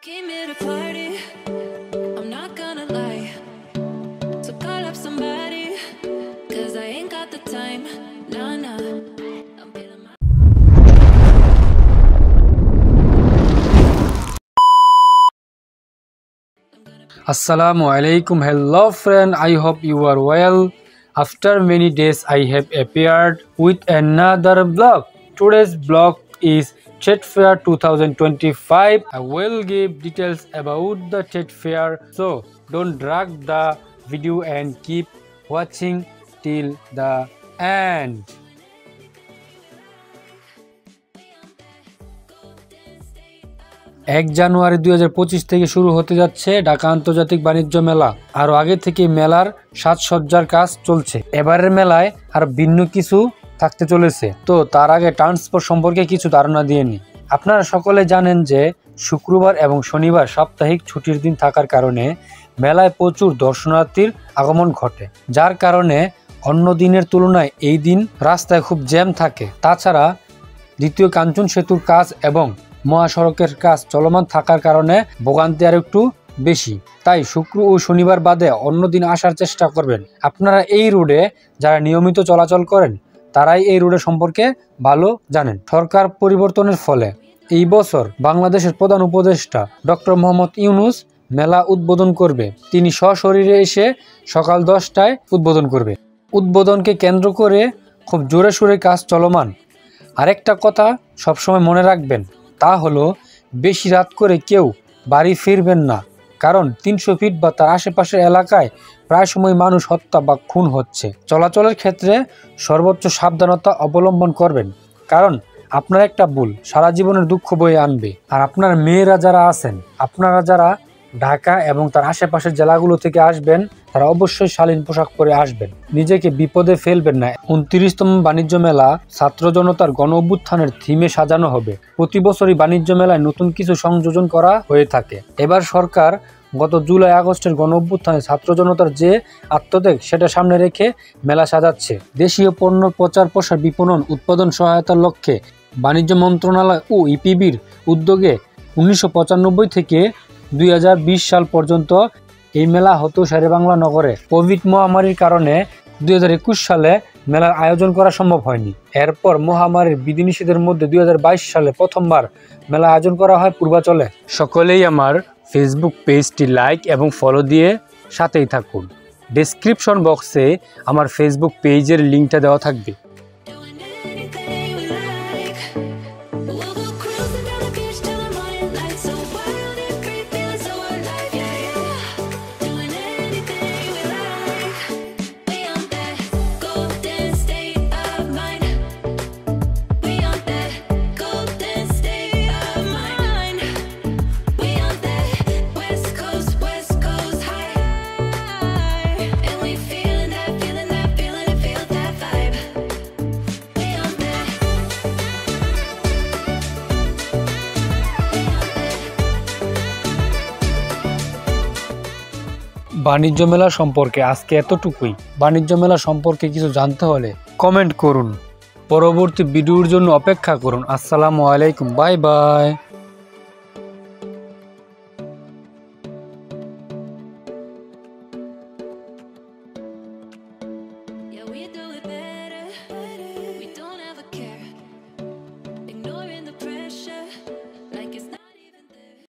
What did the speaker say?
Came here to party, I'm not gonna lie. So call up somebody, cause I ain't got the time. Nah, nah. I'm feeling my Assalamu alaikum. Hello friend, I hope you are well. After many days I have appeared with another vlog. Today's vlog is Trade Fair 2025. I will give details about the Trade Fair, so don't drag the video and keep watching till the end. 1 জানুয়ারি 2025 থেকে শুরু হতে যাচ্ছে ঢাকা আন্তর্জাতিক বাণিজ্য মেলা। আরো আগে থেকে মেলার সাজসজ্জার কাজ চলছে। এবারের মেলায় আর ভিন্ন কিছু থাকতে চলেছে। তো তার আগে ট্রান্সপোর্ট সম্পর্কে কিছু ধারণা দিয়ে নিই। আপনারা সকলে জানেন যে শুক্রবার এবং শনিবার সাপ্তাহিক ছুটির দিন থাকার কারণে মেলায় প্রচুর দর্শনার্থীর আগমন ঘটে, যার কারণে অন্য দিনের তুলনায় এই দিন রাস্তায় খুব জ্যাম থাকে। তাছাড়া দ্বিতীয় কাঞ্চন সেতুর কাজ এবং মহাসড়কের কাজ চলমান থাকার কারণে ভোগান্তি আর একটু বেশি। তাই শুক্র ও শনিবার বাদে অন্য দিন আসার চেষ্টা করবেন। আপনারা এই রোডে যারা নিয়মিত চলাচল করেন তারাই এই রোডের সম্পর্কে ভালো জানেন। সরকার পরিবর্তনের ফলে এই বছর বাংলাদেশের প্রধান উপদেষ্টা ডক্টর মোহাম্মদ ইউনূস মেলা উদ্বোধন করবে। তিনি সশরীরে এসে সকাল 10টায় উদ্বোধন করবে। উদ্বোধনকে কেন্দ্র করে খুব জোরে সোরে কাজ চলমান। আরেকটা কথা সবসময় মনে রাখবেন, তা হলো বেশি রাত করে কেউ বাড়ি ফিরবেন না, কারণ 300 ফিট বা তার আশেপাশের এলাকায় প্রায় সময় মানুষ হত্যা বা খুন হচ্ছে। চলাচলের ক্ষেত্রে সর্বোচ্চ সাবধানতা অবলম্বন করবেন, কারণ আপনার একটা ভুল সারা জীবনের দুঃখ বয়ে আনবে। আর আপনার মেয়েরা যারা আছেন, আপনারা যারা ঢাকা এবং তার আশেপাশের জেলাগুলো থেকে আসবেন, তারা অবশ্যই শালীন পোশাক পরে আসবেন। নিজেকে বিপদে ফেলবেন না। 29তম বাণিজ্য মেলা ছাত্র জনতার গণ অভ্যুত্থানের থিমে সাজানো হবে। প্রতি বছরই বাণিজ্য মেলায় নতুন কিছু সংযোজন করা হয়ে থাকে। এবার সরকার গত জুলাই আগস্টের গণ অভ্যুত্থানে ছাত্র জনতার যে আত্মত্যাগ সেটা সামনে রেখে মেলা সাজাচ্ছে। দেশীয় পণ্য প্রচার প্রসার বিপণন উৎপাদন সহায়তার লক্ষ্যে বাণিজ্য মন্ত্রণালয় ও ইপিবির উদ্যোগে 1995 থেকে 2020 সাল পর্যন্ত এই মেলা হতো শেরেবাংলা নগরে। কোভিড মহামারীর কারণে 2021 সালে মেলার আয়োজন করা সম্ভব হয়নি। এরপর মহামারীর বিধিনিষেধের মধ্যে 2022 সালে প্রথমবার মেলা আয়োজন করা হয় পূর্বাচলে। সকলেই আমার ফেসবুক পেজটি লাইক এবং ফলো দিয়ে সাথেই থাকুন। ডেসক্রিপশন বক্সে আমার ফেসবুক পেজের লিঙ্কটা দেওয়া থাকবে। doing anything we like. We'll go cruising down the beach till the morning light. So wild and free, feeling so alive. Yeah, yeah. Doing anything we like. We on that golden state of mind. We on that golden state of mind. We on that West Coast high. And we feeling that, feeling it, feel that vibe. We on that. বাণিজ্য মেলা সম্পর্কে আজকে এতটুকুই। বাণিজ্য মেলা সম্পর্কে কিছু জানতে হলে কমেন্ট করুন। পরবর্তী ভিডিওর জন্য অপেক্ষা করুন। আসসালামু আলাইকুম, bye bye. Yeah, we do it better. We don't ever care. Ignoring the pressure like it's not even there.